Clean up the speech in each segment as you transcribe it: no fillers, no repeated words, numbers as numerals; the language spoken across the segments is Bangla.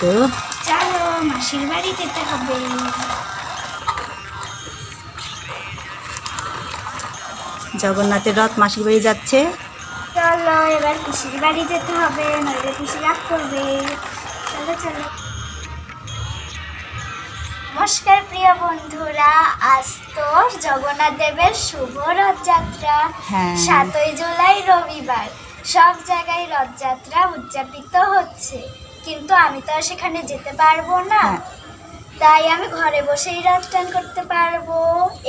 তো চলো মাসির বাড়ি যেতে হবে। জগন্নাথের রথ মাসির বাড়ি যাচ্ছে। চলো এবার পিসির বাড়ি যেতে হবে, নইলে পিসি রাগ করবে। চলো চলো। নমস্কার প্রিয় বন্ধুরা, আজ তো জগন্নাথ দেবের শুভ রথযাত্রা। হ্যাঁ। 7ই জুলাই রবিবার। সব জায়গায় রথযাত্রা উদযাপিত হচ্ছে, কিন্তু আমি তো আর সেখানে যেতে পারবো না। হ্যাঁ। তাই আমি ঘরে বসেই রথ টান করতে পারবো।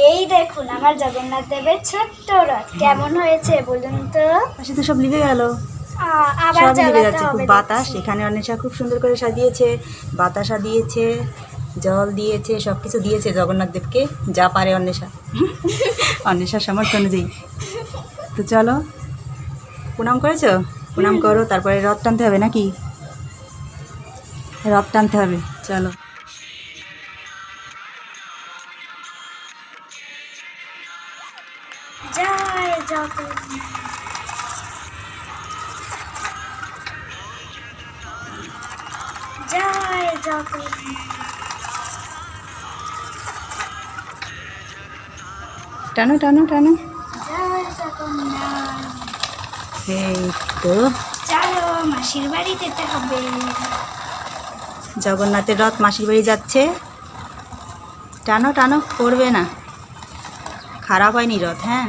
এই দেখুন আমার জগন্নাথ দেবের ছোট্ট রথ কেমন হয়েছে বলুন তো। পাশে তো সব লিভে গেল, আবার সবই লিভে জ্বালাতে যাচ্ছে। খুব হবে বাতাস, দেখছি। এখানে অন্বেষা খুব সুন্দর করে সাজিয়েছে, বাতাসা দিয়েছে, জল দিয়েছে, সব কিছু দিয়েছে জগন্নাথ দেবকে, যা পারে অন্বেষা। অন্বেষার সামর্থ্য অনুযায়ী। তো চলো, প্রণাম করেছো? প্রণাম করো, তারপরে রথ টানতে হবে নাকি? রথ টানতে হবে, চলো। জয় জগন্নাথ। জয় জগন্নাথ। টানো টানো টানো। জয় জগন্নাথ। এই তো চলো মাসির বাড়ি যেতে হবে। জগন্নাথের রথ মাসির বাড়ি যাচ্ছে। টানো টানো, পড়বে না, খারাপ হয়নি রথ। হ্যাঁ,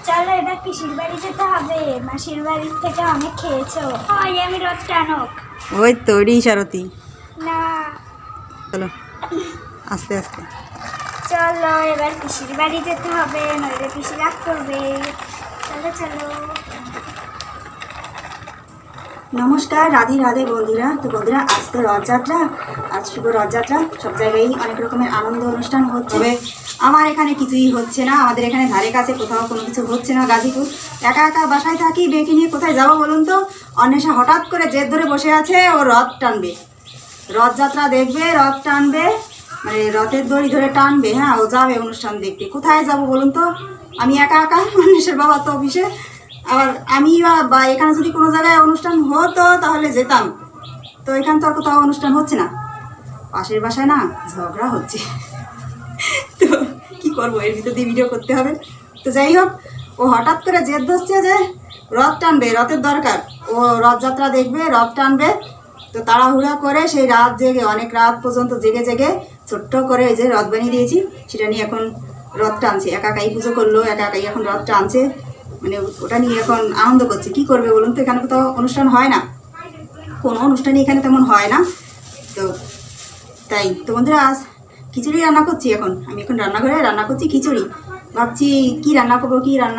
চলো এবার পিসির বাড়ি যেতে হবে, মাসির বাড়ির থেকে অনেক খেয়েছো। হয় আমি রথ টানক। ওই তৈরি সারথি। না, চলো আস্তে আস্তে। চলো এবার পিসির বাড়ি যেতে হবে, নইলে পিসি রাগ করবে। চলো চলো। নমস্কার, রাধে রাধে বন্ধুরা। তো বন্ধুরা, আজ তো রথযাত্রা, আজ শুভ রথযাত্রা। সব জায়গায় অনেক রকমের আনন্দ অনুষ্ঠান হচ্ছে। তবে আমার এখানে কিছুই হচ্ছে না, আমাদের এখানে ধারে কাছে কোথাও কোনো কিছু হচ্ছে না। গাজীপুর একা একা বাসায় থাকি, বেঁকে নিয়ে কোথায় যাবো বলুন তো? অন্বেষা হঠাৎ করে জেদ ধরে বসে আছে, ও রথ টানবে, রথযাত্রা দেখবে, রথ টানবে, মানে রথের দড়ি ধরে টানবে। হ্যাঁ, ও যাবে অনুষ্ঠান দেখতে। কোথায় যাব বলুন তো? আমি একা একা, মানুষের বাবা তো অফিসে, আবার আমি বা এখানে যদি কোনো জায়গায় অনুষ্ঠান হতো তাহলে যেতাম। তো এখানে তো আর কোথাও অনুষ্ঠান হচ্ছে না, পাশের বাসায় না ঝগড়া হচ্ছে। তো কী করবো, এর ভিতর দিয়ে ভিডিও করতে হবে। তো যাই হোক, ও হঠাৎ করে জেদ ধরছে যে রথ টানবে, রথের দরকার, ও রথযাত্রা দেখবে, রথ টানবে। তো তাড়াহুড়া করে সেই রাত জেগে, অনেক রাত পর্যন্ত জেগে জেগে ছোট্ট করে এই যে রথ বানিয়ে দিয়েছি, সেটা নিয়ে এখন রথ টানছে। একা একাই পুজো করলো, একা একাই এখন রথ টানছে, মানে ওটা নিয়ে এখন আনন্দ করছে। কি করবে বলুন তো? এখানে কোথাও অনুষ্ঠান হয় না, কোনো অনুষ্ঠানই এখানে তেমন হয় না। তো তাই তো বন্ধুরা, আজ খিচুড়ি রান্না করছি। আমি এখন রান্নাঘরে রান্না করছি খিচুড়ি। ভাবছি কি রান্না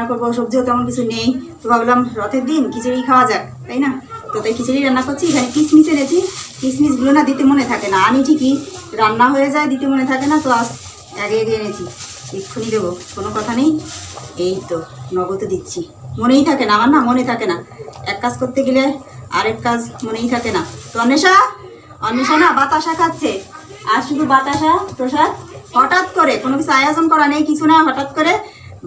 করবো, সবজিও তেমন কিছু নেই। তো ভাবলাম রথের দিন খিচুড়ি খাওয়া যাক, তাই না? তো তাই খিচুড়ি রান্না করছি। এখানে কিশমিশ এনেছি, কিশমিশগুলো না দিতে মনে থাকে না, আনি ঠিকই, রান্না হয়ে যায়, দিতে মনে থাকে না। তো আজ আগে এনেছি, এক্ষুনি দেবো, কোনো কথা নেই। এই তো নগদ দিচ্ছি, মনেই থাকে না আমার, না মনে থাকে না, এক কাজ করতে গেলে আরেক কাজ মনেই থাকে না। তো অন্বেষা না বাতাসা খাচ্ছে, আর শুধু বাতাসা প্রসাদ। হঠাৎ করে কোনো কিছু আয়োজন করা নেই, কিছু না, হঠাৎ করে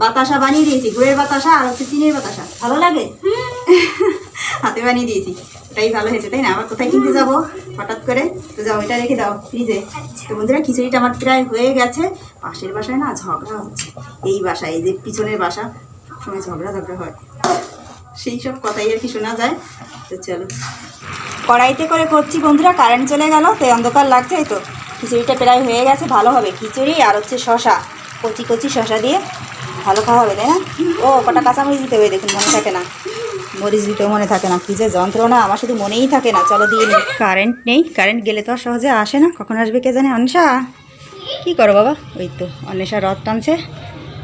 বাতাসা বানিয়ে দিয়েছি, গুড়ের বাতাসা আর হচ্ছে চিনির বাতাসা। ভালো লাগে, হাতে বানিয়ে দিয়েছি, ওটাই ভালো হয়েছে, তাই না? আবার কোথায় কিনতে যাবো হঠাৎ করে? তো যাও, এটা রেখে দাও ফ্রিজে। তো বন্ধুরা, খিচুড়িটা আমার প্রায় হয়ে গেছে। পাশের বাসায় না ঝগড়া হচ্ছে, এই বাসায়, এই যে পিছনের বাসা, সময় ঝগড়া হয়, সেই সব কথাই আর কি শোনা যায়। তো চলো, কড়াইতে করে করছি বন্ধুরা, কারেন্ট চলে গেল, তাই অন্ধকার লাগছে। এই তো খিচুড়িটা প্রায় হয়ে গেছে, ভালো হবে খিচুড়ি। আর হচ্ছে শশা, কচি কচি শশা দিয়ে ভালো খাওয়া হবে, তাই না? ও কটা কাঁচামরিচ দিতে হবে, দেখুন মনে থাকে না, মরিচ দিতেও মনে থাকে না, কি যে যন্ত্রণা, আমার শুধু মনেই থাকে না। চলো দিয়ে নিই। কারেন্ট নেই, কারেন্ট গেলে তো আর সহজে আসে না, কখন আসবে কে জানে। অন্বেষা কী করো বাবা? ওই তো অন্বেষা রথ টানছে।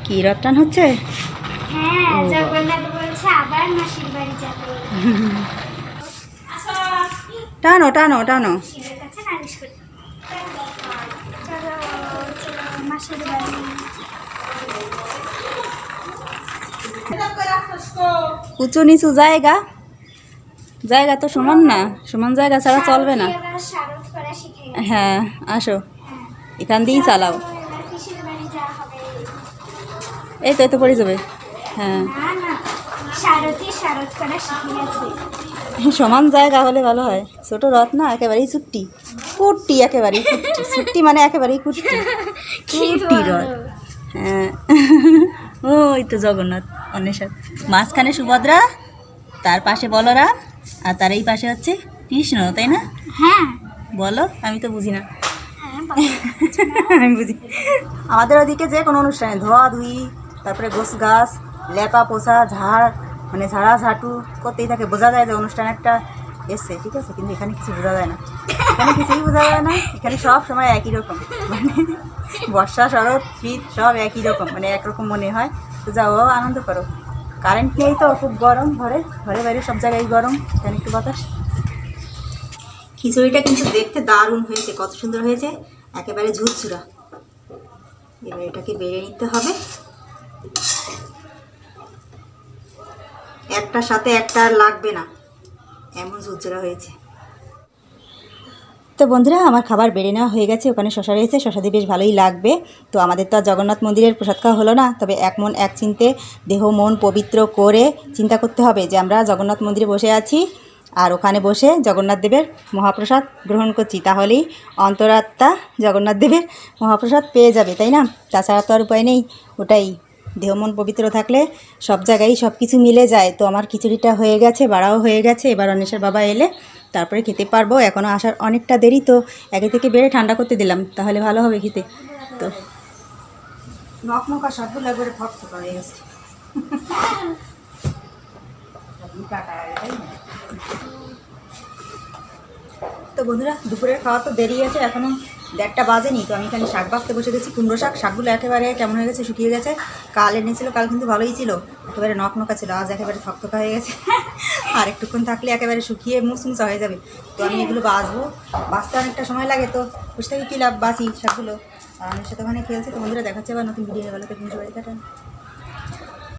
কি রথ টান হচ্ছে? হ্যাঁ, জগন্নাথ বলছে আবার মাসির বাড়ি যাবে। টানো টানো টানো। শিবের কাছে নালিশ করতে। চলো চলো মাসির বাড়ি। উঁচু নিচু জায়গা, জায়গা তো সমান না, সমান জায়গা ছাড়া চলবে না। এবার শারদ করা শিখে গেছে। হ্যাঁ, আসো, এখান দিয়েই চালাও। এবার পিসির বাড়ি যাওয়া হবে। এই তো, এত পড়ে যাবে। হ্যাঁ, না না, সারথি সারথ করা শিখিয়েছে। সমান জায়গা হলে ভালো হয়। ছোট রথ না, একেবারেই ছুট্টি কুট্টি, একেবারেই কুট্টি। ছুট্টি মানে একেবারেই কুট্টি, কুট্টি রথ। হ্যাঁ, ওই তো জগন্নাথ অন্বেষণ, মাঝখানে সুভদ্রা, তার পাশে বলরাম, আর তার এই পাশে হচ্ছে কৃষ্ণ, তাই না? হ্যাঁ বলো, আমি তো বুঝি না। হ্যাঁ বাবা। আমি বুঝি। আমাদের ওদিকে যে কোনো অনুষ্ঠানে ধোয়া ধুই, তারপরে গোছ গাছ, লেপা পোছা, ঝাড় মানে ঝাড়া ঝাঁটু করতেই থাকে, বোঝা যায় যে অনুষ্ঠান একটা এসছে, ঠিক আছে? কিন্তু এখানে কিছু বোঝা যায় না, এখানে কিছুই বোঝা যায় না। এখানে সব সময় একই রকম, মানে বর্ষা শরৎ শীত সব একই রকম, মানে একরকম মনে হয়। তো যাও, আনন্দ করো। কারেন্ট নেই তো, খুব গরম, ঘরে ঘরে বাইরে সব জায়গায় গরম, এখানে একটু বাতাস। খিচুড়িটা কিন্তু দেখতে দারুণ হয়েছে, কত সুন্দর হয়েছে, একেবারে ঝুরঝুরা। এবার এটাকে বেড়ে নিতে হবে, একটার সাথে একটা আর লাগবে না, এমন ঝুরঝুরা হয়েছে। তো বন্ধুরা, আমার খাবার বেড়ে নেওয়া হয়ে গেছে, ওখানে শশা রয়েছে, শশা দিয়ে বেশ ভালোই লাগবে। তো আমাদের তো আর জগন্নাথ মন্দিরের প্রসাদ খাওয়া হলো না, তবে এক মন এক চিন্তে দেহ মন পবিত্র করে চিন্তা করতে হবে যে আমরা জগন্নাথ মন্দিরে বসে আছি, আর ওখানে বসে জগন্নাথ দেবের মহাপ্রসাদ গ্রহণ করছি, তাহলেই অন্তরাত্মা জগন্নাথ দেবের মহাপ্রসাদ পেয়ে যাবে, তাই না? তাছাড়া তো আর উপায় নেই। ওটাই, দেহ মন পবিত্র থাকলে সব জায়গায় সব কিছু মিলে যায়। তো আমার খিচুড়িটা হয়ে গেছে, বাড়াও হয়ে গেছে, এবার অন্বেষার বাবা এলে তারপরে খেতে পারবো। এখনও আসার অনেকটা দেরি, তো আগে থেকে বেড়ে ঠান্ডা করতে দিলাম, তাহলে ভালো হবে খেতে। তো নখমকা সবগুলো একবারে ফকফকা হয়ে গেছে। তো বন্ধুরা, দুপুরের খাওয়া তো দেরি আছে, এখনও 1টা বাজেনি। তো আমি এখানে শাক বাছতে বসে গেছি, কুমড়ো শাক। শাকগুলো একেবারে কেমন হয়ে গেছে, শুকিয়ে গেছে। কাল এনেছিল, কাল কিন্তু ভালোই ছিল, একেবারে নখনকা ছিল, আজ একেবারে থকথকা হয়ে গেছে। আর একটুক্ষণ থাকলে একেবারে শুকিয়ে মুচমুচা হয়ে যাবে। তো আমি এগুলো বাছবো, বাছতে অনেকটা সময় লাগে, তো বসে থেকে কী লাভ, বাছি শাকগুলো। আর আমার সাথে ওখানে খেলছে। তো বন্ধুরা, দেখাচ্ছে আবার নতুন ভিডিও হয়ে গেলো। তো সবাই টাটা।